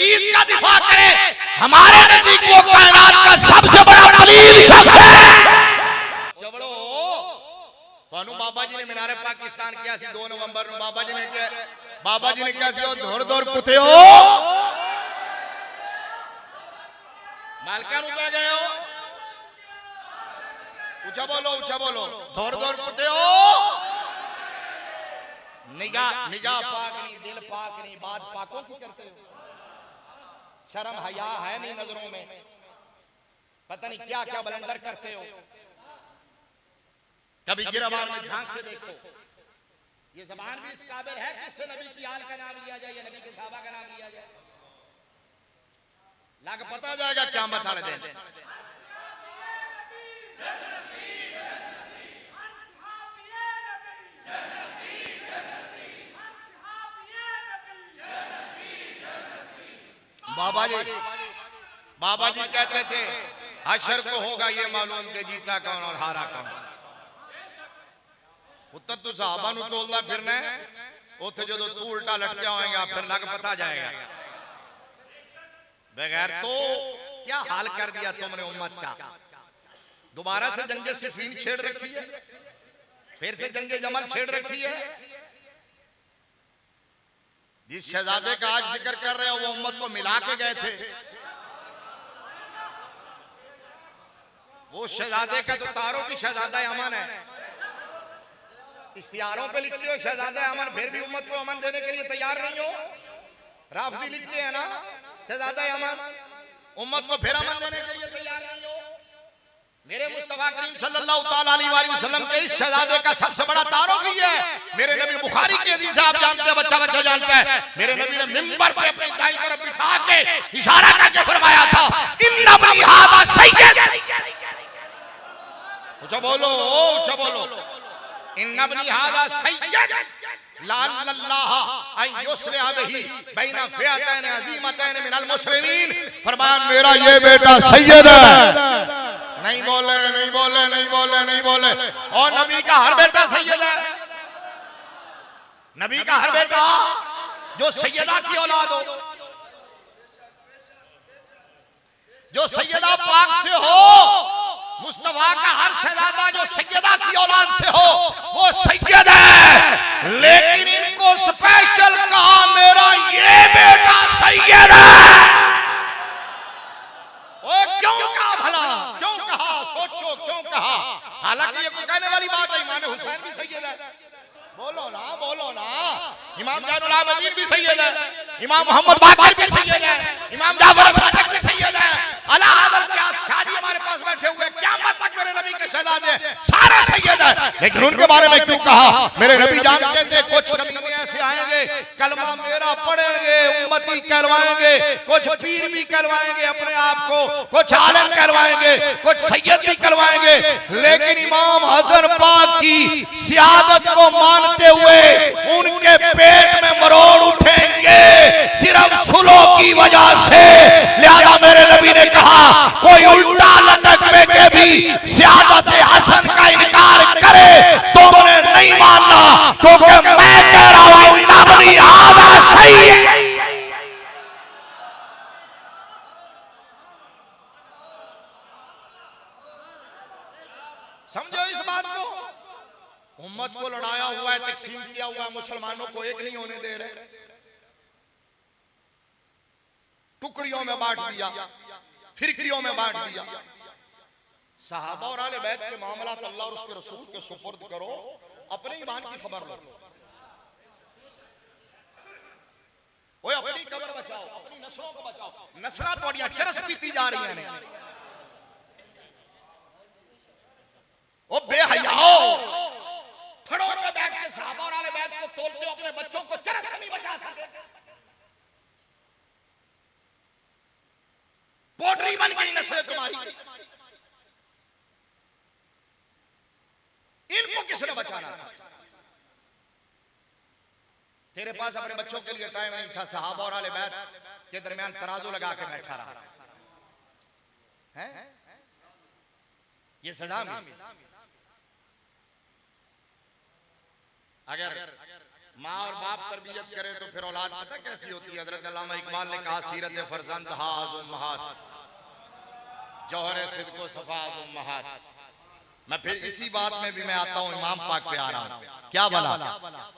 चीज का दिफा करे, हमारे नजदीक वो कायनात का सबसे बड़ा पलीद शख्स है। चबड़ो कानू बाबा जी ने मीनारे पाकिस्तान किया सी 2 नवंबर ਨੂੰ बाबा जी ने क्या सी दौड़ दौड़ कुते हो मालका नु पे गए हो, ऊंचा बोलो दौड़ दौड़ कुते हो। निगाह पाक नहीं, दिल पाक नहीं, बात पाकों की करते हो। शर्म हया है नहीं नजरों में, पता नहीं क्या क्या बलंदर करते हो। कभी गिरबान में झांक के देखो, ये ज़बान भी इस काबिल है कि इससे नबी की आल का नाम लिया जाए या नबी के सहाबा का नाम लिया जाए। लाग पता जाएगा क्या मत आने दें। बाबा जी कहते थे हशर को होगा ये मालूम कि जीता कौन और हारा कौन। उत्तर तो साहबा नु तोलदा फिरना है, उथे जो तू उल्टा लटका होएगा फिर लग पता जाएगा। बगैर तो क्या हाल कर दिया तुमने उम्मत का। दोबारा से जंगे सिफीन छेड़ रखी है, फिर से जंगे जमल छेड़ रखी है। जिस शहजादे का आज जिक्र कर रहे हो वो उम्मत को मिला के गए थे। वो शहजादे का तो तारों की शहजादा अमन है, इश्तिहारों पे लिखते हो शहजादा अमन, फिर भी उम्मत को अमन देने के लिए तैयार नहीं हो। राफजी लिखते हैं ना शहजादा अमन, उम्मत को फिर अमन देने के लिए तैयार नहीं हो। मेरे मुस्तफा करीम सल्लल्लाहु ताला अलैहि वसल्लम के इस शहजादे का सबसे बड़ा तारुफ ही है। मेरे नबी बुखारी की हदीस आप जानते हैं, बच्चा बच्चा जानता है। मेरे नबी ने मिंबर पे अपनी दाईं तरफ बिठा के इशारा करके फरमाया था इन्ना बनी हादा सय्यद। ऊंचा बोलो इन्ना बनी हादा सय्यद लाल्लाह अन युस्लिह बिही बैना फिअतैन अज़ीमतैन मिनल मुस्लिमीन। फरमाया मेरा ये बेटा सैयद है। नहीं बोले। और नबी का हर बेटा सैयद है। नबी का हर बेटा जो सैयदा की औलाद हो, जो सैयदा पाक से हो, मुस्तफा का हर शहजादा जो सैयदा की औलाद से हो वो सैयद है। लेकिन इनको स्पेशल कहा मेरा ये बेटा सैयद है। ओ क्यों कहा भला, क्यों कहा, सोचो क्यों कहा। हालांकि ये कोई कहने वाली बात है, इमाम हुसैन भी सैयद है। बोलो ना। इमाम जैनुल आबिदीन भी सैयद है, इमाम मोहम्मद बाक़र भी सैयद है, इमाम जाफर सादिक भी सैयद है। अला हज़रत क्या शादी हमारे पास बैठे हुए क़यामत तक मेरे नबी के शहजादे सारे सैयद है। लेकिन उनके बारे में क्यों कहा। मेरे नबी जानते थे कुछ कमीने ऐसे आएंगे कलमा मेरा पढ़ेंगे उम्मती कहलवाएंगे, कुछ पीर भी कहलवाएंगे अपने आप को, कुछ आलिम कहलवाएंगे, कुछ सैयद भी कहलवाएंगे। लेकिन इमाम हसन पाक की सियादत को मानते हुए उनके पेट में मरोड़ उठेंगे सिर्फ सुलो की वजह से। लिहाजा मेरे नबी ने कहा कोई उल्टा लटक में के भी सियादत हसन का इनकार करे तो मुझे नहीं मानना, क्योंकि मैं कह रहा हूं इन्ना बनी हादा सय्यद। समझो इस बात को। उम्मत को लड़ाया हुआ है, तकसीम किया हुआ है, मुसलमानों को एक नहीं होने दे रहे, टुकड़ियों में बांट दिया, फिरकियों में बांट दिया। सहाबा और आले बैत के मामला अल्लाह और उसके रसूल के सुपुर्द करो, अपने ईमान की खबर लो। ओए अपनी कब्र बचाओ, अपनी नस्लों को बचाओ। नस्लां तोड़ियां चरस पीती जा रही हैं। ओ बेहयाओ, थड़ों पे बैठ के सहाबा और आले बैत को तोलते हो, अपने बच्चों को चरस से नहीं बचा सके। पोटरी बन गई नस्ल तुम्हारी। इनको किसने बचाना था। तेरे पास अपने बच्चों के लिए टाइम नहीं था, सहाबा और आले बैत के दरमियान तराजू लगा के बैठा रहा है। ये सजा में अगर माँ और बाप तरबियत करे तो फिर औलाद पता कैसी होती है। हजरत अल्लामा इकबाल ने कहा सीरत फरजंद हाज उम्महात जौहर सिद्क़ व सफ़ात उम्महात। मैं फिर इसी बात में भी मैं आता हूँ, इमाम पाक पे आ रहा हूँ। क्या बोला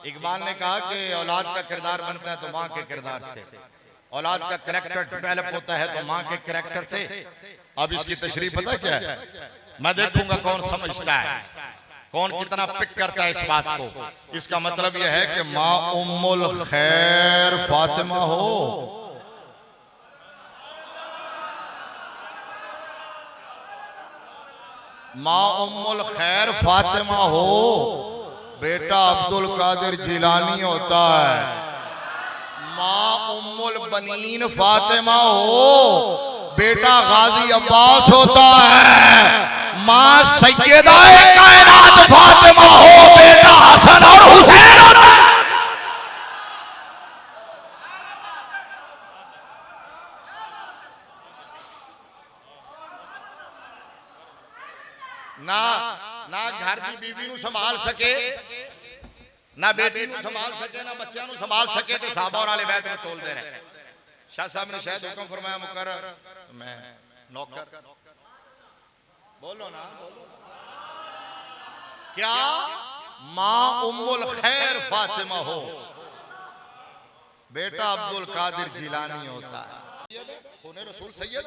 इकबाल ने कहा कि औलाद का किरदार बनता है तो माँ के किरदार से, औलाद का कैरेक्टर डेवलप होता है तो माँ के कैरेक्टर से। अब इसकी तशरीह पता क्या है, मैं देखूंगा कौन समझता है, कौन कितना पिक करता है इस बात को। इसका मतलब यह है कि माँ उम्मुल खैर फातिमा हो, माँ उम्मुल खैर फातिमा हो, बेटा अब्दुल कादिर जिलानी होता है। माँ उम्मुल बनीन फातिमा हो, बेटा गाजी अब्बास होता है। माँ सैयदाए कायनात फातिमा हो, बेटा हसन और हुसैन होता है। ना ना घर की बीवी नू संभाल सके, ना बेटी नू संभाल सके, ना बच्चों नू संभाल सके तो साहबा और आले बैत में तोल दे रहे। शाह साहब ने शायद हुक्म फरमाया मुकर्रर मैं नौकर, बोलो ना बोलो। क्या माँ उम्मुल खैर फातिमा हो, बेटा अब्दुल कादिर जिलानी होता है। खूने रसूल सैयद,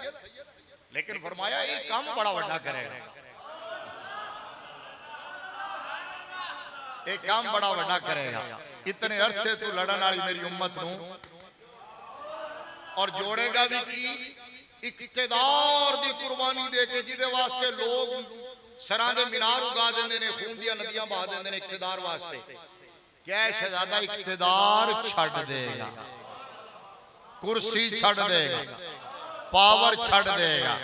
लेकिन फरमाया ये काम बड़ा बड़ा करेगा, एक काम बड़ा बड़ा करेगा। इतने अरसे तू लड़न वाली मेरी उम्मत नू और जोड़ेगा भी की इक्तदार दी कुर्बानी दे के, जिदे वास्ते लोग सरां दे मीनार उगा देंदे ने, खून दियां नदियां बहा देंदे ने इक्तदार वास्ते। क्या शहजादा इक्तदार छड़ देगा, कुर्सी छड़ देगा, पावर छड़ देगा,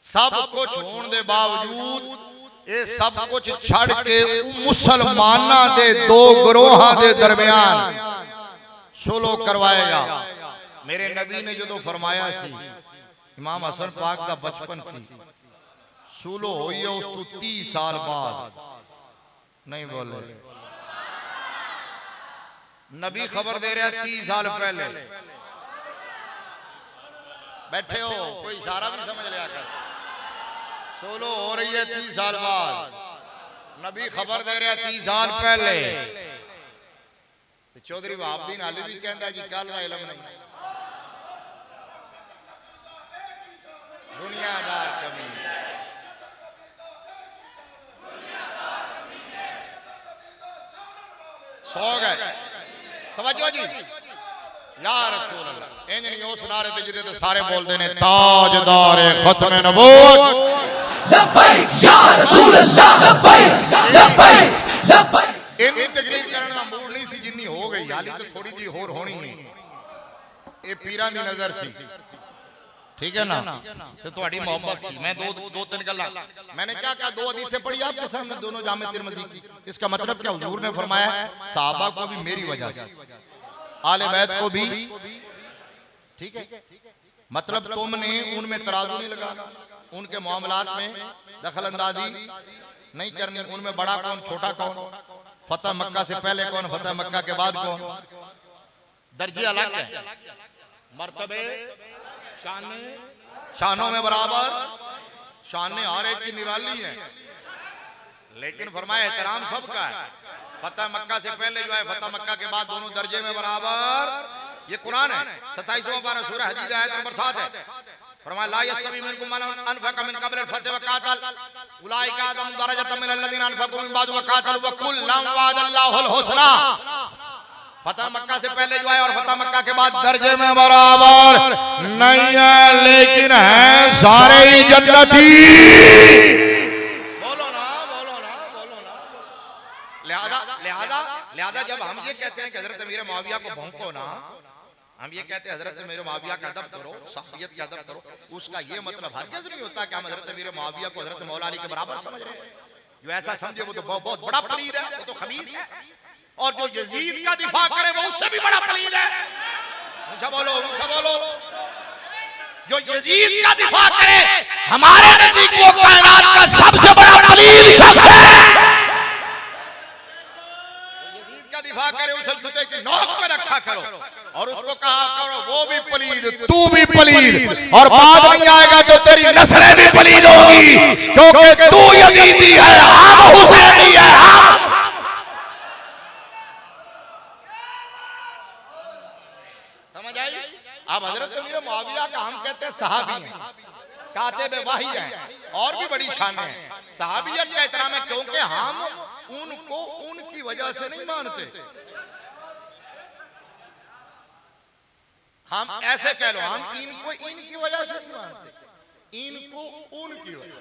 सब कुछ होने दे बावजूद ये सब कुछ छड़ के मुसलमाना दे दो ग्रोहां दे दरमियान सुलह करवाएगा। मेरे नबी ने जो फरमाया सी, इमाम हसन पाक दा बचपन सी, सुलह हुई है उस तो 30 साल बाद। नहीं बोले नबी खबर दे रहा 30 साल पहले। बैठे हो कोई इशारा भी समझ लिया कर। सुलह हो रही है 30 साल बाद, नबी खबर दे रहा 30 साल पहले। चौधरी वहाबुद्दीन अली भी कहता जी कल का इलम नहीं, दुनियादार कमी। सो गए तवज्जो जी। या रसूल अल्लाह इंज नहीं हो सुना रहे थे जिदे ते सारे बोलते ने ताजदार खत्म नबूवत लब्बैक या रसूल अल्लाह लब्बैक लब्बैक लब्बैक। इन्नी तकरीर करने का मूड नहीं सी जिन्नी हो गई, हाली तो थोड़ी जी होर होनी है। ये पीरां दी नजर सी, ठीक है ना, तो तुम्हारी मोहब्बत सी। मैं दो तीन गल्ला मैंने क्या कहा, दो हदीसें पढ़ी आपके सामने, दोनों जामे तिरमिज़ी की। इसका मतलब क्या, हुजूर ने फरमाया सहाबा को भी मेरी वजह से, आले बैत को भी, ठीक है। मतलब तुमने उनमें तराजू नहीं लगाना, उनके मामलात में दखल अंदाजी नहीं करनी। उनमें बड़ा कौन छोटा कौन, फतह मक्का से पहले कौन, फतह मक्का के बाद कौन, दर्जे अलग है, मर्तबे शानों में बराबर, शान हर एक की निराली है, लेकिन फरमाया एहतराम सबका है। फतह मक्का से पहले जो है, फतह मक्का के बाद दोनों दर्जे में बराबर। ये कुरान है, 27वां पारा सूरह हदीद आयत नंबर 7 है। फरमाया ला यस्तवी मिनकुम मन अनफक़ मिन क़ब्ल अल-फ़त्ह व क़ातल उलाइका अज़म दरजतन मिन अल्लज़ीना अनफ़क़ू मिन बाद व क़ातलू व कुल्लन वअदल्लाहुल हुस्ना। फतह मक्का से पहले जो है और फतह मक्का के बाद दर्जे में बराबर नहीं है, लेकिन है सारे ही जन्नती। बोलो ना बोलो ना बोलो ना। लिहाजा लिहाजा लिहाजा जब हम ये कहते हैं कि हजरत अमीर मुआविया को भौंको ना, हम ये कहते हैं हजरत अमीर मुआविया का अदब करो, सहाबियत का अदब करो, उसका ये मतलब हरगिज़ नहीं होता कि हम हजरत अमीर मुआविया को हजरत मौला अली के बराबर समझ रहे हैं। जो ऐसा समझे वो तो बहुत बड़ा पलीद है, वो तो खबीस है। और जो यजीद का दिफा करे वो उससे भी बड़ा पलीद है। ऊंचा बोलो ऊंचा बोलो। जो यजीद का दिफा करे हमारे नजदीक वो कायनात का सबसे बड़ा पलीद शख्स है। यजीद का का दिफा करे उसे जूते की नोक पे रखा करो और उसको कहा करो वो भी पलीद तू भी पलीद और बाद नहीं आएगा तो तेरी नस्लें भी पलीद होगी क्योंकि तू यजीदी है हम हुसैनी है हम। समझ आई? अब हजरत अमीर मुआविया का हम कहते हैं सहाबी हैं, कातिब वही हैं और भी बड़ी शान है। सहाबियत का एहतराम है क्योंकि हम उनको उनकी वजह से नहीं मानते। हम ऐसे कह लो हम इनको इनकी वजह से नहीं मानते, इनको उनकी वजह।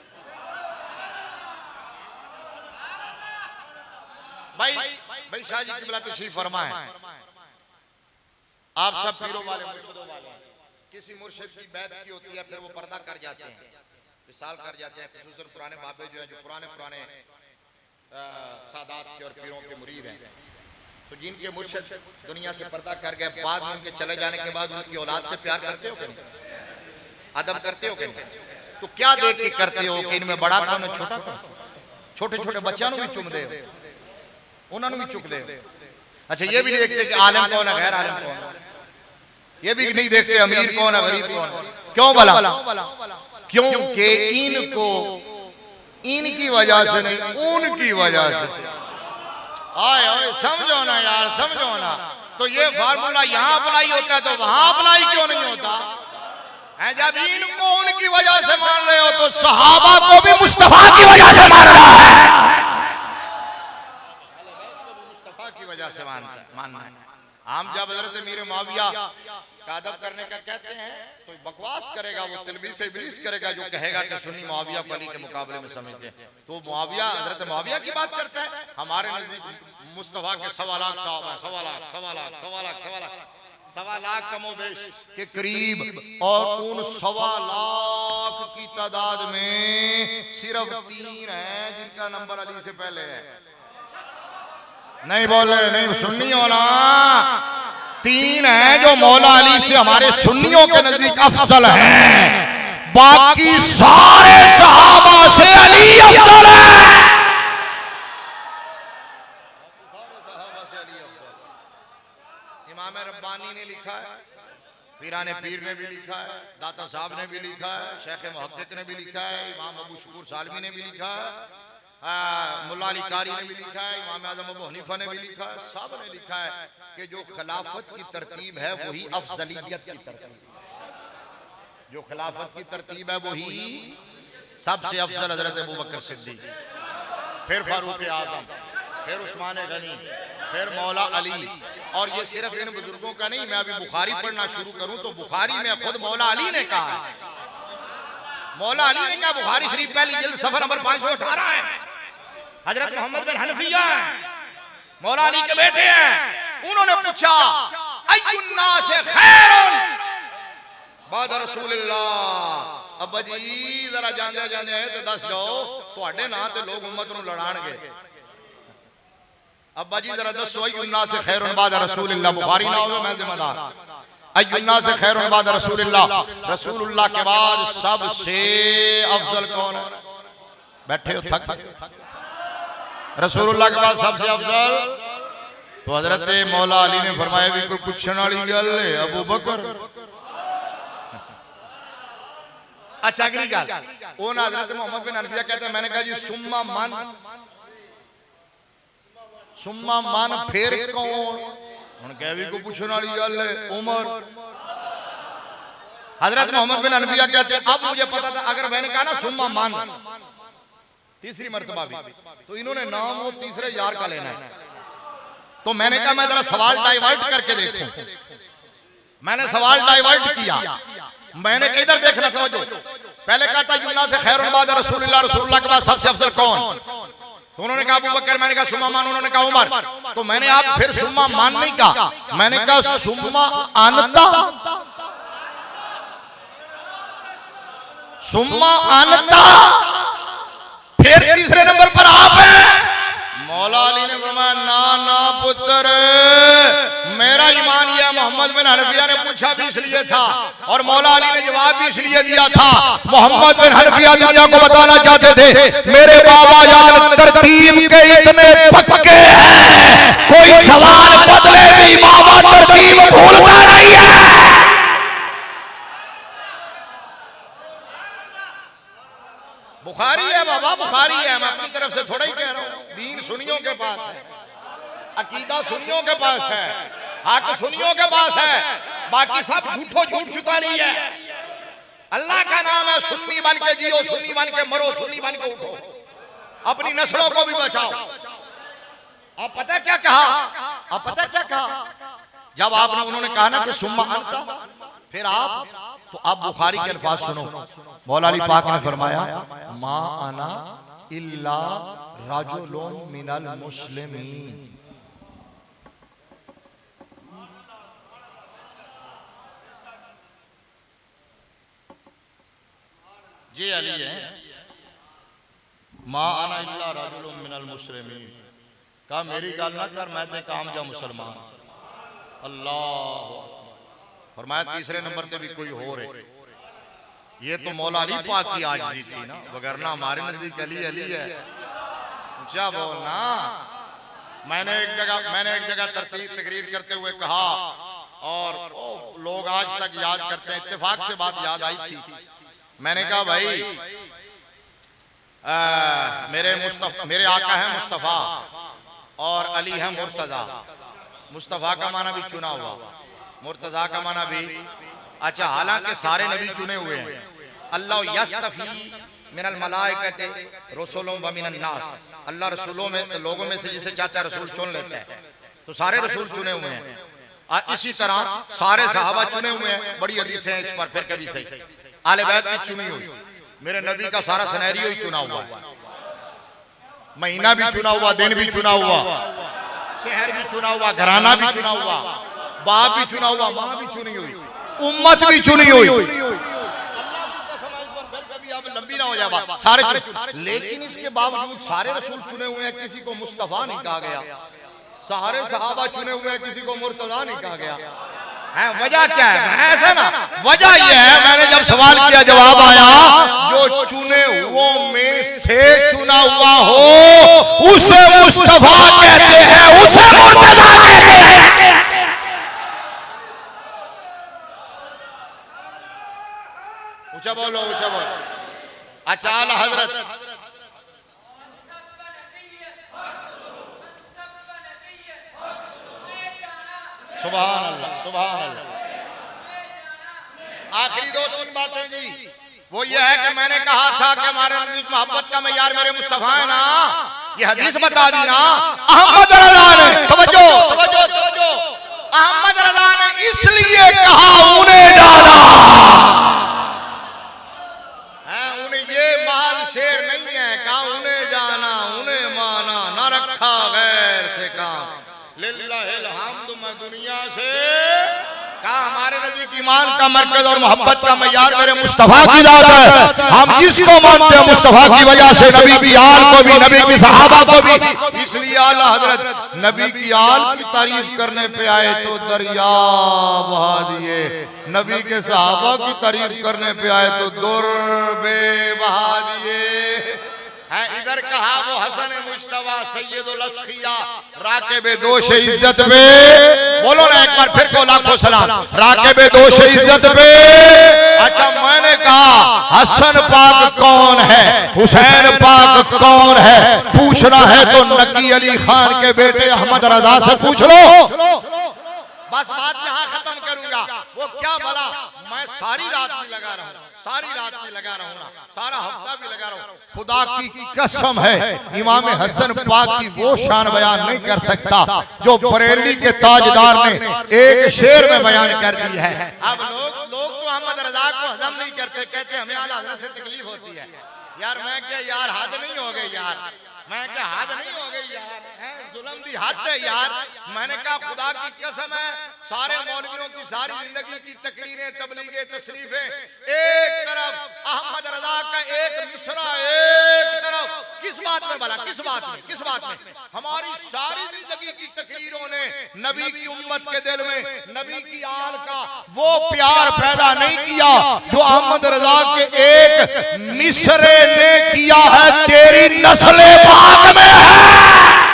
भाई शाह जी किबला तशरीफ फरमाएं। आप सब पीरों वाले मुर्शिदों वाले किसी मुर्शिद की बैत की होती है फिर वो पर्दा कर जाते हैं, विसाल कर जाते हैं, खुसूसन पुराने बाबे जो है जो पुराने सादात के और पीरों के मुरीद हैं, तो जिनके मुर्शिद दुनिया से पर्दा कर गए बाद में उनके चले जाने के बाद उनकी औलाद से प्यार करते हो कि नहीं, अदब करते हो कि नहीं? तो क्या देख के करते हो कि इनमें बड़ा कौन है छोटा कौन? छोटे छोटे बच्चों भी चुम दे, उन्होंने भी चुक दे। अच्छा ये भी देखते कि आलिम कौन है गैर आलिम कौन है, ये भी नहीं देखते अमीर कौन है गरीब कौन है। क्यों भला? क्योंकि इनको इनकी वजह से नहीं उनकी वजह से। आए समझो ना यार, समझो ना। तो ये फार्मूला यहाँ अप्लाई होता है तो वहां अप्लाई क्यों नहीं होता है? जब इनको उनकी वजह से मान रहे हो तो सहाबा को भी मुस्तफा की वजह से मान रहा है, मुस्तफा की वजह से मानना है। हम जब हजरत अमीर मुआविया का अदब करने का कहते हैं तो बकवास करेगा, वो तलबीस इब्लीस करेगा जो कहेगा कि सुन्नी मुआविया को अली के मुकाबले में समझते हैं। तो मुआविया हजरत मुआविया की बात करते हैं, हमारे नजदीक मुस्तफा के 1.25 लाख साहब हैं, 1.25 लाख कमोबेश के करीब, और उन 1.25 लाख की तादाद में सिर्फ 3 हैं जिनका नंबर अली से पहले है। नहीं बोले नहीं सुन्नी हो ना, 3 हैं जो मौला अली से हमारे सुन्नियों के नजदीक अफजल हैं, बाकी सारे सहाबा से अली अफजल है। इमाम रब्बानी ने लिखा है, पीराने पीर ने भी लिखा है, दाता साहब ने भी लिखा है, शेख मुहक्किक ने भी लिखा है, इमाम अबू शकूर सालवी ने भी लिखा है, मुल्ला अली कारी ने भी लिखा है, इमाम आज़म अबू हनीफा ने भी लिखा है, सब ने लिखा है कि जो खिलाफत की तरतीब है वही अफजलियत की तरतीब, जो खिलाफत की तरतीब है वही सबसे अफजल हजरत अबू बकर सिद्दीक, फिर फारूक आजम, फिर उस्मान गनी, फिर मौला अली। और ये सिर्फ इन बुजुर्गों का नहीं, मैं अभी बुखारी पढ़ना शुरू करूं तो बुखारी में खुद मौला अली ने कहा, मौला अली ने कहा, बुखारी शरीफ पहली जिल्द सफर नंबर 518 है, हजरत मोहम्मद बिन हनफिया मौला अली के बेटे हैं। उन्होंने पूछा अय्युन्नास खैरुन बाद रसूलिल्लाह, अब्बा जी जरा जांदे जांदे है तो दस जाओ ਤੁਹਾਡੇ ਨਾਂ ਤੇ लोग उम्मत ਨੂੰ लड़ाणगे। अब्बा जी जरा दसो अय्युन्नास खैरुन बाद रसूलिल्लाह, बुखारी ना हो मैं जिम्मेदार, अय्युन्नास खैरुन बाद रसूलिल्लाह, रसूलुल्लाह के बाद सबसे अफजल कौन है? बैठे हो थक, रसूलुल्लाह के बाद सबसे अफजल तो हजरत मौला अली ने फरमाया भी कोई पूछने वाली गल है अबू बकर। अच्छा अगली गल वो ना हजरत मोहम्मद बिन हनफिया कहते हैं, मैंने कहा जी सुम्मा मन फिर कौन? हुन कह भी कोई पूछने वाली गल है उमर। हजरत मोहम्मद बिन हनफिया कहते हैं अब मुझे पता था अगर मैंने कहा ना सुम्मा मन तीसरी मर्तबा भी तो इन्होंने नाम वो तीसरे यार का लेना है, तो मैंने कहा मैं जरा सवाल डाइवर्ट करके देखूं। मैंने सवाल डाइवर्ट किया, मैंने इधर देखना समझो, पहले कहा था युन्ना से खैरुन बाद रसूलुल्लाह, रसूलुल्लाह के बाद सबसे अफजल कौन? तो उन्होंने कहा अबू बकर, मैंने कहा सुम्मा मान, उन्होंने कहा उमर। तो मैंने आप फिर सुम्मा मान नहीं कहा, मैंने कहा सुम्मा अनता, सुम्मा अनता, फिर तीसरे नंबर पर आप हैं। मौला अली ने फरमाया ना ना पुत्र, मेरा ईमान यह मोहम्मद बिन हनफिया ने पूछा भी इसलिए था और मौला अली ने जवाब भी इसलिए दिया था। मोहम्मद बिन हनफिया दुनिया को बताना चाहते थे मेरे बाबा जान तरतीब के इतने पक्के हैं कोई सवाल बदले भी इमाम तरतीब भूलता नहीं है। बुखारी है बाबा, बुखारी है, मैं अपनी तरफ से थोड़ा ही कह रहा हूं। दीन सुन्नियों के पास है, अकीदा सुन्नियों के पास है, हक सुन्नियों के पास है, बाकी सब झूठो झूठ छुता नहीं है। अल्लाह का नाम है, सुन्नी बन के जियो, सुन्नी बन के मरो, सुन्नी बन के उठो, अपनी नस्लों को भी बचाओ। आप पता क्या कहा, आप पता क्या कहा, जब आपने उन्होंने कहा ना कि सुम्मा अंता, फिर आप, तो आप बुखारी के अल्फाज सुनो। मौला अली पाक ने फरमाया मा अना इल्ला रजुलुन मिनल मुस्लिमीन। जी अली है, मा अना इल्ला रजुलुन मिनल मुस्लिमीन। कहा मेरी गल ना कर, मैं ते काम जा मुसलमान। अल्लाह फरमाया तीसरे नंबर पे भी कोई हो रहे। ये तो मौला अली पाक की आजिज़ी थी ना, वगरना हमारे नजदीक अली अली है। ऊंचा बोलना। मैंने एक जगह तकरीर करते हुए कहा, और लोग आज तक याद करते हैं, इत्तेफाक से बात याद आई थी। मैंने कहा भाई मेरे आका है मुस्तफ़ा और अली है मुर्तजा। मुस्तफ़ा का माना भी चुना हुआ, मुर्तजा का माना भी। अच्छा, हालांकि सारे नबी चुने हुए हैं। अल्लाह यस्तफी मिनल मलाइकते रसूलुम व मिनन नास। अल्लाह रसूलों में, लोगों में से जिसे चाहता है रसूल चुन लेता है, तो सारे रसूल चुने हुए हैं। इसी तरह सारे सहाबा चुने हुए हैं। बड़ी हदीसें हैं इस पर, फिर कभी सही। आले बैत भी चुनी हुई। मेरे नबी का सारा सिनेरियो ही चुना हुआ है, महीना भी चुना हुआ, दिन भी चुना हुआ, शहर भी चुना हुआ, घराना भी चुना हुआ, बाप भी चुना हुआ, माँ भी चुनी हुई, उम्मत भी चुनी हुई। कभी अब लंबी ना हो जाए बात, सारे। लेकिन इसके बावजूद सारे रसूल चुने हुए हैं, किसी को मुस्तफा नहीं कहा गया। सारे सहाबा चुने हुए हैं, किसी को मुर्तजा नहीं कहा गया है। वजह क्या है? ऐसा ना, वजह यह है, मैंने जब सवाल किया जवाब आया, जो चुने हुओं में से चुना हुआ हो उसे मुस्तफा कहते हैं, उसे मुर्तजा कहते हैं। ऊंचा बोलो, ऊंचा बोलो। अच्छा आला हजरत सुभान अल्लाह, सुभान अल्लाह। आखिरी 2-3 बातें जी, वो ये है कि मैंने कहा था कि हमारे नजदीक मोहब्बत का मयार मेरे मुस्तफा है ना। ये हदीस बता दी ना अहमद रजा ने। तवज्जो तवज्जो तवज्जो। अहमद रजा ने इसलिए कहा उन्हें जाना है, उन्हें ये महल शेर नहीं है, कहा उन्हें जाना, उन्हें माना, न रखा गैर से काम। लिल्लाहिल हम्द। मैं दुनिया से कहा हमारे नजदीक ईमान का मरकज और मोहब्बत का मयार मेरे मुस्तफा की जात है। हम जिसको मानते हैं मुस्तफा की वजह से, नबी की आल को भी, नबी की सहाबा को भी। इसलिए आला हजरत नबी की आल की तारीफ करने पे आए तो दरिया बहा दिए, नबी के सहाबा की तारीफ करने पे आए तो दुर्बे बहा दिए। है इधर कहा वो हसन मुश्तबा सैयदुल अस्खिया राकिबे दोष इज्जत पे। बोलो ना एक बार फिर को लाखों सलाम। राकिबे दोष इज्जत पे। अच्छा, मैंने कहा हसन पाक कौन है, हुसैन पाक कौन है, पूछना है तो नकी अली खान के बेटे अहमद रजा से पूछ लो। बस बात यहाँ खत्म करूंगा। वो क्या बोला, मैं सारी रात भी लगा रहा हूँ, सारी रात भी लगा रहा हूँ ना, सारा हफ्ता भी लगा रहा हूँ। खुदा की कसम है, इमाम हसन पाक की वो शान बयान नहीं कर सकता जो बरेली के ताजदार ने एक शेर में बयान कर दी है। अब लोग तो अहमद रजा को हजम नहीं करते, कहते हमें आला हज़रत से तकलीफ होती है। यार मैं क्या, यार हद नहीं हो गई यार, मैं क्या हद नहीं हो गई यार, जुल्म दी हद है यार। मैंने कहा खुदा की कसम है, सारे मौलवियों की सारी जिंदगी की तकरीरें, तबलीगे, तशरीफें एक तरफ, अहमद रजा का एक मिसरा एक तरफ। किस बात में भला, किस बात में, किस बात में? हमारी सारी जिंदगी की तकरीरों ने नबी की उम्मत के दिल में नबी की आल का वो प्यार पैदा नहीं किया जो अहमद रजा के एक मिसरे ने किया है। तेरी नस्ल पाक में है।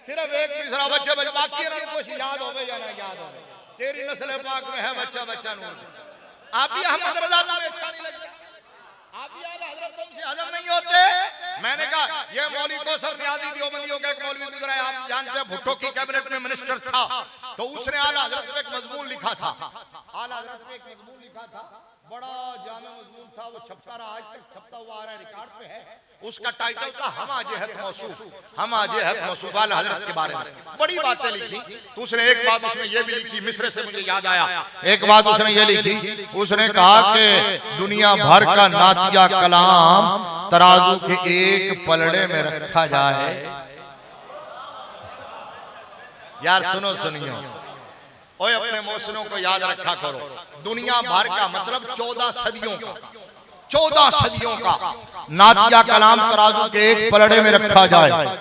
सिर्फ एक मिसरा बच्चे बच्चे बाकी ना कुछ याद होवे या ना याद होवे तेरी नस्ल पाक में है बच्चा बच्चा नूर आप भी अहमद रजा में अच्छा नहीं लगता आप भी आला हजरत तुमसे हजम नहीं होते मैंने कहा ये मौलवी कौसर न्याजी देवबंदियों का एक मौलवी गुजरा है आप जानते हैं भुट्टो की कैबिनेट में मिनिस्टर था तो उसने आला हजरत पे एक मजमून लिखा था आला हजरत पे एक मजमून लिखा था बड़ा जामे मजमून था वो छपता रहा आज तक छपता हुआ आ रहा है रिकॉर्ड पे है उसका टाइटल था हम आजेहत मौसूफ आला हजरत के बारे में बड़ी बातें लिखी तो उसने एक बात उसमें ये भी लिखी मिस्र से मुझे याद आया एक बात उसने ये लिखी उसने कहा कि दुनिया भर का नातिया कलाम तराजू के एक पलड़े में रखा जाए यार सुनो सुनियो ओए अपने मौसनों को याद रखा करो दुनिया भर का मतलब 14 सदियों का नातिया कलाम तराजू के एक पलड़े में रखा जाए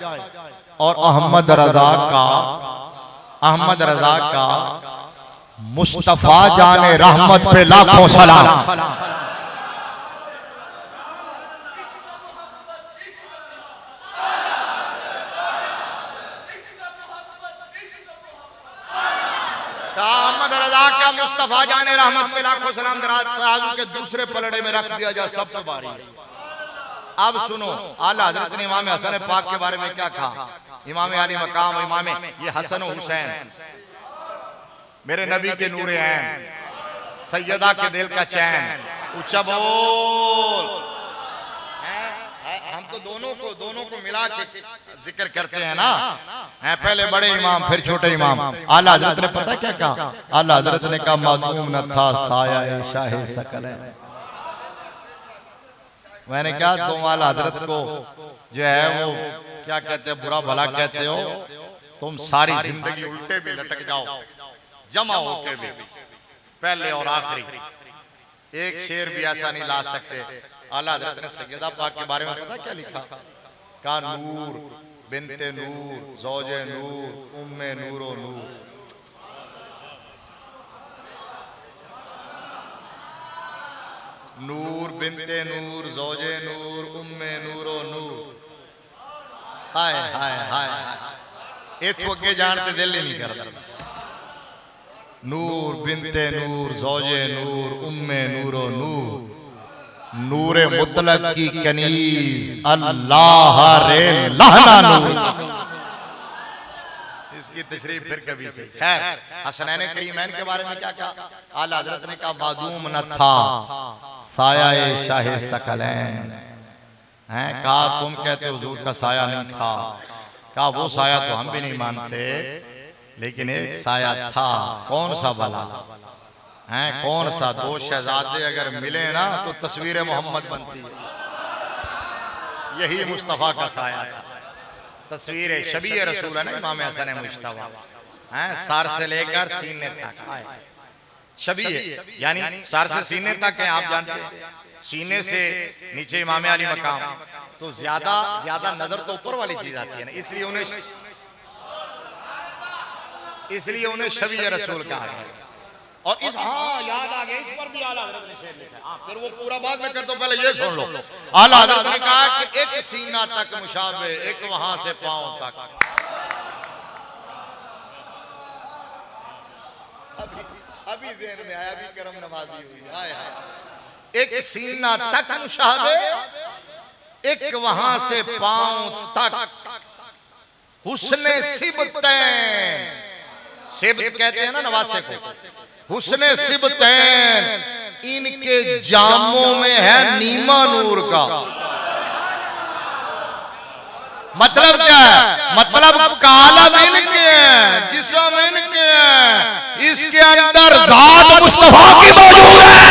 और अहमद रजा का मुस्तफा जाने रहमत पे लाखों सलाम मुस्तफा जाने रहमत पे लाखों सलाम तराजू के दूसरे पलड़े में रख दिया जाए सब पे बारी अब सुनो आला हजरत ने इमाम हसन पाक के बारे में क्या कहा इमाम अली मकाम इमाम ये हसन हुसैन मेरे नबी के नूरे ऐन सैयदा के दिल का चैन ऊंचा बोल हम तो दोनों को मिला के जिक्र करते हैं ना पहले बड़े इमाम फिर छोटे इमाम आला हजरत ने पता क्या कहा आला हजरत ने कहा मादूम न था साया शाह सकल है मैंने कहा तुम आला हजरत को जो है वो क्या कहते हैं बुरा भला कहते हो तुम सारी जिंदगी उल्टे भी लटक जाओ जमा होके भी पहले और आखिरी एक शेर भी ऐसा नहीं ला सकते आला हजरत ने सैयदा पाक के बारे में पता क्या लिखा का नूर बिनते नूर ज़ौजे नूर उम्मे नूरो नूर नूर बिनते नूर ज़ौजे नूर उम्मे नूरो नूर हाय हाय हाय इथों अगे जानते दिल ही नहीं करता नूर बिनते नूर ज़ौजे नूर उम्मे नूरो नूर नूरे मुतलक की कनीज अल्लाह रे लहना नूर इसकी तशरीफ फिर कभी से खैर हसनैन करीमैन के बारे में क्या कहा आला हजरत ने कहा मादूम न था साया शाह सकलैन हैं कहा तुम कहते हो हुजूर का साया नहीं था कहा वो साया तो हम भी नहीं मानते लेकिन एक साया था कौन सा भला हैं कौन सा दो शहजादे अगर मिले ना तो तस्वीर मोहम्मद बनती है यही मुस्तफा का साया था तस्वीर शबीह रसूल है ना इमाम हसन मुश्तबा हैं सर से लेकर सीने तक शबीह यानी सर से सीने तक है आप जानते हैं सीने से नीचे इमाम अली मकाम तो ज्यादा नजर तो ऊपर वाली चीज आती है ना इसलिए उन्हें शबीह रसूल कहा गया और इस याद आ गया इस पर भी आला हजरत ने शेर लिखा है फिर वो पूरा बाद में कर दो पहले ये सुन लो आला हजरत ने कहा कि एक सीना तक मुशाबे एक वहां से पांव तक अभी ज़हन में आया अभी करम नवाजी हुई हाय हाय एक सीना तक मुशाबे एक वहां से पांव तक हुस्ने सिबतैन सिबत कहते हैं ना नवासे को हुस्ने सिबतैन इनके जामों में है नीमा नूर का मतलब क्या है मतलब कालम इनके हैं जिस्म इनके हैं इसके अंदर ज़ात मुस्तफा की मौजूद है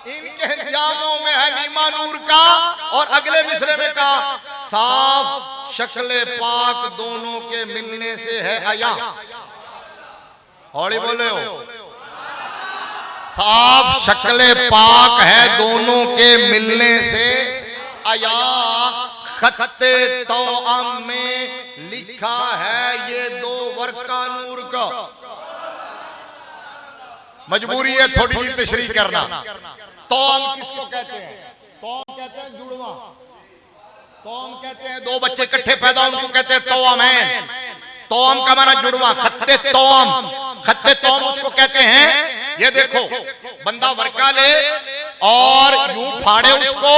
इनके जामों में है नीमा नूर का और अगले मिसरे में कहा साफ शक्ल पाक दोनों के मिलने से है हया हौली बोले हो साफ शक्ल पाक है दोनों के मिलने से हया खत्ते तौअम में लिखा है ये दो वर्का नूर का मजबूरी है थोड़ी सी तशरीह करना तौअम किसको कहते हैं तौअम कहते हैं जुड़वा तौम कहते हैं दो बच्चे इकट्ठे पैदा, उनको कहते हैं तौअमैन। तौम का माना जुड़वा, खत्ते तौम, खत्ते तौम उसको कहते हैं। ये देखो बंदा वर्का ले और यूं फाड़े उसको,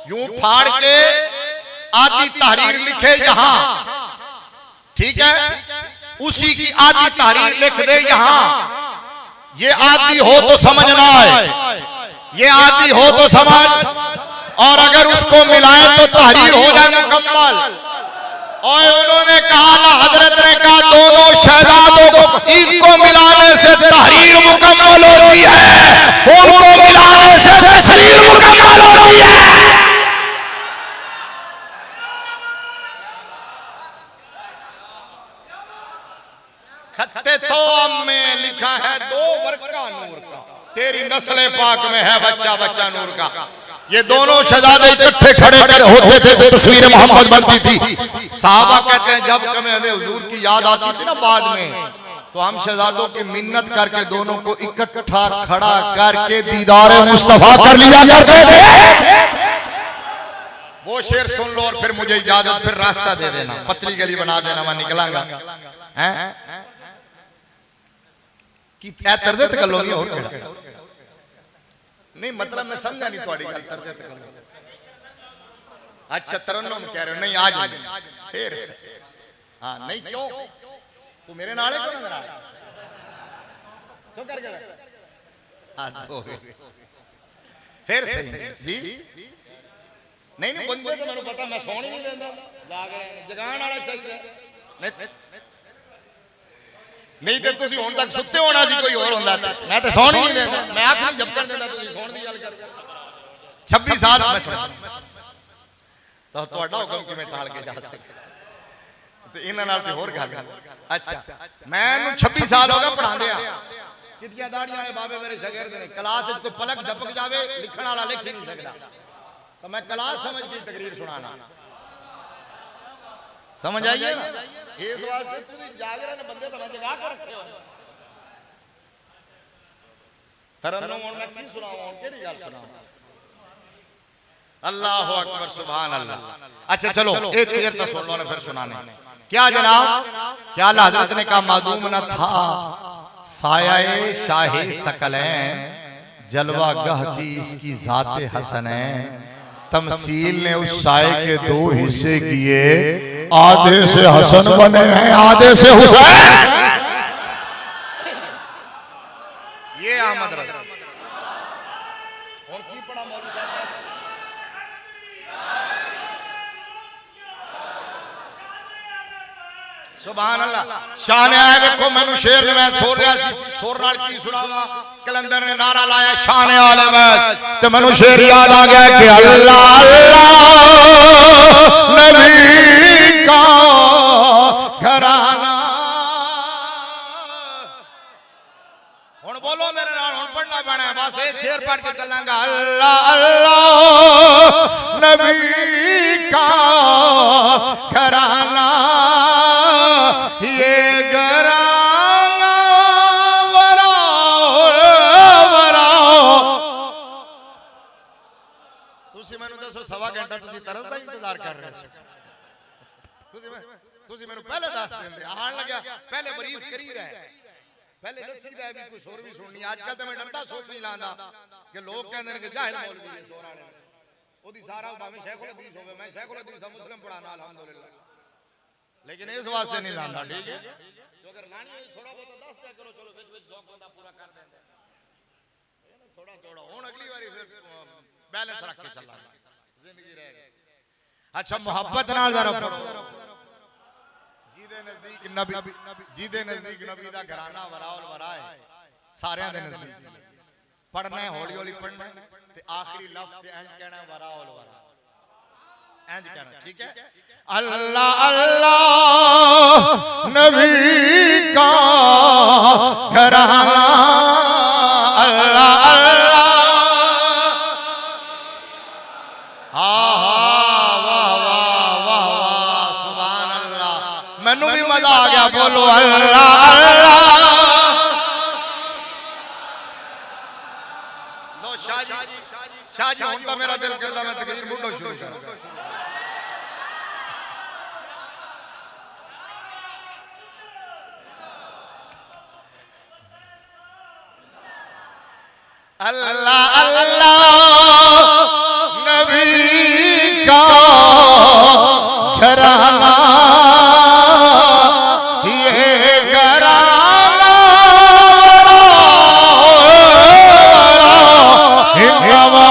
यूं फाड़ के आधी तहरीर लिखे यहां, ठीक है, उसी की आधी तहरीर लिख दे यहां। ये आधी हो तो समझना है, ये आधी हो तो समझ, और अगर उसको मिलाए तो तहरीर हो जाए मुकम्मल। और उन्होंने कहा, हजरत ने कहा दोनों शहजादों को इनको मिलाने से तहरीर मुकम्मल होती है, उनको मिलाने से तस्वीर मुकम्मल होती है। खत्ते तौम में लिखा है दो वर्का नूर का, तेरी नस्ल पाक में है बच्चा बच्चा नूर का। ये दोनों शहजादे इकट्ठे खड़े होते थे तो तस्वीर मोहम्मद बनती थी। साहबा कहते हैं जब कभी हमें हुजूर की याद आती थी ना बाद में, तो हम शहजादों की मिन्नत करके दोनों को इकट्ठा खड़ा करके दीदार मुस्तफा कर लिया करते थे। वो शेर सुन लो और फिर मुझे इजाजत, फिर रास्ता दे देना, पतली गली बना देना, मैं निकलांगा। कि तर्ज कर लोगे और केड़ा नहीं, मतलब मैं समझा नहीं थोड़ी गल, तर्ज कर लो। अच्छा तरन्नुम कह रहे हो, नहीं आज फिर से, हाँ नहीं क्यों, तू मेरे नाले क्यों नजर आ रहा क्यों कर गया, हाथ हो गए फिर से जी। नहीं नहीं बंदे तो मैंने पता, मैं सोन ही नहीं देता, जाग रहे हैं, जगान वाला चाहिए। नहीं तो तुसी हुण तक सुत्ते होना सी, कोई और हुंदा ते मैं तो सौण ही नहीं देता, मैं अख नहीं झपकण देता, तुसी सौण दी गल कर 26 साल मैं सुन तो ਤੁਹਾਡਾ ਹੁਕਮ ਕਿਵੇਂ ਟਾਲ ਕੇ ਜਾ ਸਕਦਾ, ਤੇ ਇਹਨਾਂ ਨਾਲ ਤੇ ਹੋਰ ਗੱਲ। ਅੱਛਾ ਮੈਨੂੰ 26 ਸਾਲ ਹੋ ਗਏ ਪੜਾਉਂਦੇ ਆ, ਚਿੱਟੀਆਂ ਦਾੜੀਆਂ ਵਾਲੇ ਬਾਬੇ ਮੇਰੇ ਸ਼ਾਗਿਰਦ ਨੇ, ਕਲਾਸ ਵਿੱਚ ਕੋਈ ਪਲਕ ਝਪਕ ਜਾਵੇ ਲਿਖਣ ਵਾਲਾ ਲਿਖ ਹੀ ਨਹੀਂ ਸਕਦਾ, ਤਾਂ ਮੈਂ ਕਲਾਸ ਸਮਝ ਕੇ ਤਕਰੀਰ ਸੁਣਾਣਾ। समझ आइए ना, इस वास्ते तुम जागरण बंदे तो मैं जगा कर रखे हो। तरन्नुम मैं की सुनाऊं, केड़ी गल सुनाऊं? अल्लाह अकबर सुभान अल्लाह। अच्छा चलो एक शेर तो सुन लो ना, फिर सुनाने। क्या जनाब, क्या हजरत ने कहा मादूम न था साया शाहे सकलैन, जलवा गहती इसकी जाते हसनैन। तमसील ने उस साए के दो हिस्से किए, आधे से हसन बने हैं आधे से हुसैन। ये अहमद रजा और की पड़ा मौलवी साहब सुभान अल्लाह। शान आया देखो, मैनू शेर ने मैं सोर रहा सी, सोर नाल की सुनावा, कलंदर ने नारा लाया शान आले बैत, ते मैनू शेर याद आ गया कि अल्लाह अल्लाह नबी का घराना। हुण बोलो मेरे नाल, हुण पढ़ना पैना है, बस एक शेर पढ़ के चलांगा। अल्लाह अल्लाह नबी का घराना, ये घराना वराओ वराओ। तुसी मैनू दसो सवा घंटा तुसी तरस दा इंतजार कर रहे हो, तुसी मैनू पहले दस देंदे, आन लगा पहले बरीफ करी रहे, पहले दसीदा है भी कोई सुर भी सुननी। आजकल तो मैं डरदा सोच नहीं लांदा कि लोग कहंदे ने कि जाहिल मौलवी है सुर वाले, ओदी सारा भावे शेखुल हदीस होवे, मैं शेखुल हदीस मुस्लिम पढ़ाना अल्हम्दुलिल्लाह, लेकिन इस वास्ते नहीं लांदा, ठीक है। जो अगर लानी हो थोड़ा बहुत दस दिया करो, चलो विच विच शौक बंदा पूरा कर देंगे, थोड़ा थोड़ा हुन अगली बारी फिर बैलेंस रख के चलना, जिंदगी रहेगी। अच्छा मोहब्बत नाल जरा पढ़ो, जिदे नजदीक नबी, जिदे नजदीक नबी दा घराना वराउल वरा है, सारे दे नजदीक पढ़ना है, हौली हौली पढ़ना है, ते आखिरी लफ्ज ते इंज कहना वराउल वरा, इंज कहना, ठीक है। अल्लाह अल्लाह नबी का घराना, अल्लाह अल्लाह, मैनू भी मजा आ गया, बोलो अल्लाह अल्लाह। लो शाह जी हुण तो मेरा दिल करता मैं तकरीर मुंडो शुरू करूं। अल्लाह अल्लाह नबी का घराना ये घराना इन्नमा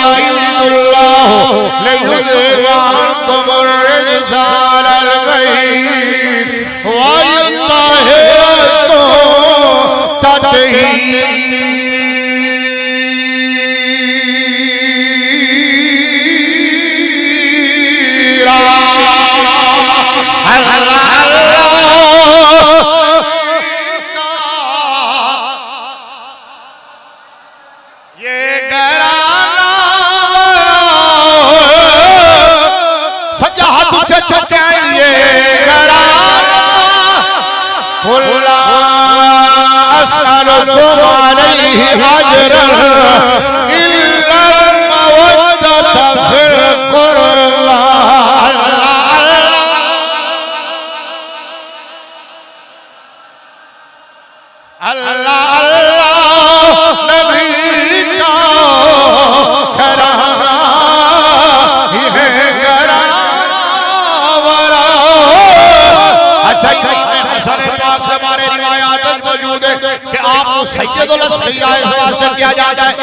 युरीदुल्लाहु लियुज़हिबा अन्कुम अर्रिज्स अलल बैत व युत्तहिरकुम तत्हीरा। अल्लाह ये घराना सजा हाथ ऊंचे चुके ये घराना कुल्ला अस्अलुकुम अलैहि अजरन इल्ला मवद्दत फिल कुर्बा। अल्लाह अल्लाह नबी का घराना ये घराना। अच्छा हसन पाक से हमारे रिवायात मौजूद है कि आपको सैयदुल असफिया इस वास्ते किया जाता है।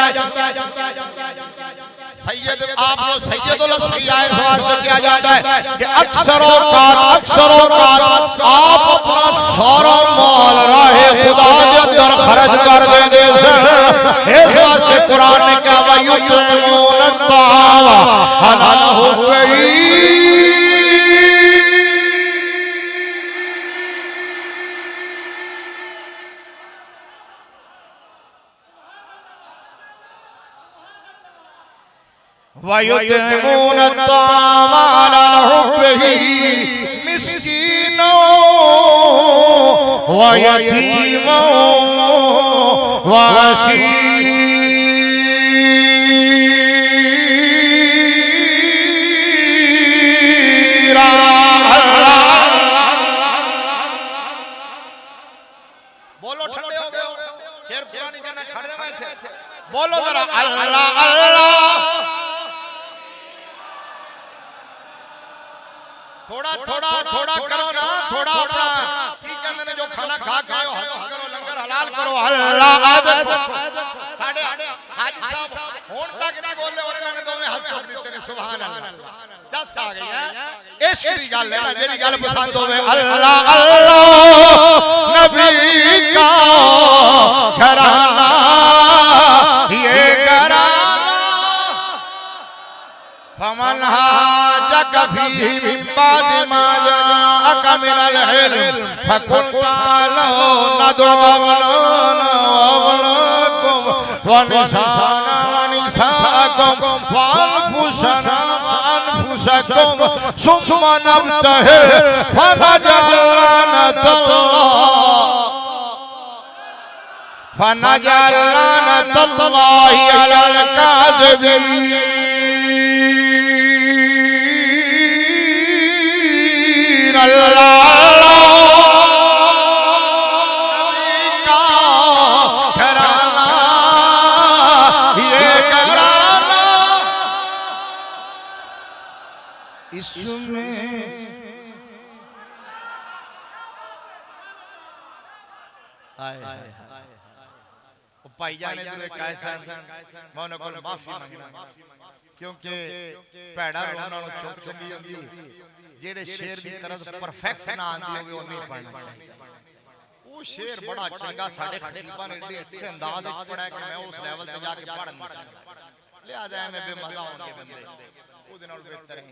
सैयद आपको सैयदुल असफिया इस वास्ते किया जाता है कि अक्सर औकात आप अपना सारा माल राहे खुदा के अंदर खर्च कर देंगे। इस वास्ते कुरान ने कहा वयुतमून अत्ताम अला हुब्बिही वयुतमून अत्ताम अला हुब्बिही मिस्कीनों व यतीमों व असीरा। बोलो ठंडे हो गए, शेर पूरा नहीं करना छोड़ दे मैं थे। बोलो जरा अल्लाह अल्लाह। थोड़ा थोड़ा थोड़ा करो ना, थोड़ा अपना की कहंदे ने जो खाना खा के आयो करो, लंगर हलाल करो। अल्लाह साडे हाजी साहब हुन तक नहीं बोले और इन्होंने दोवें हाथ जोड़ दिते ने। सुभान अल्लाह जस आ गई है। इश्क दी गल है ना, जेड़ी गल पसंद होवे। अल्लाह अल्लाह नबी का घराना ये घराना फमन हाजक फीहि मिन बाद मा जाअक मिनल इल्म फकुल ताअलू नदउ अबनाना वअबनाकुम व निसाना व निसाअकुम व अनफुसना व अनफुसकुम सुम्मा नब्तहिल फनजअल लानतल्लाहि अलल काज़िबीन। अल्लाह नबी का घराना ये घराना इसमें भाईजान ने कैसा मैं उन्हें को माफी मांगना क्योंकि भैड़ा रोना चुप चंगी होंदी जेड़े शेर दी तरफ परफेक्ट ना आंदी होवे ओ नहीं पढ़ना चाहिए। वो शेर बड़ा चंगा साडे खतीबा ने एडे अच्छे अंदाज विच पढ़ाया कि मैं उस लेवल ते जाके पढ़ नहीं सकदा। लिहाजा मैं बेमजा होंगे बंदे ओदे नाल बेहतर है।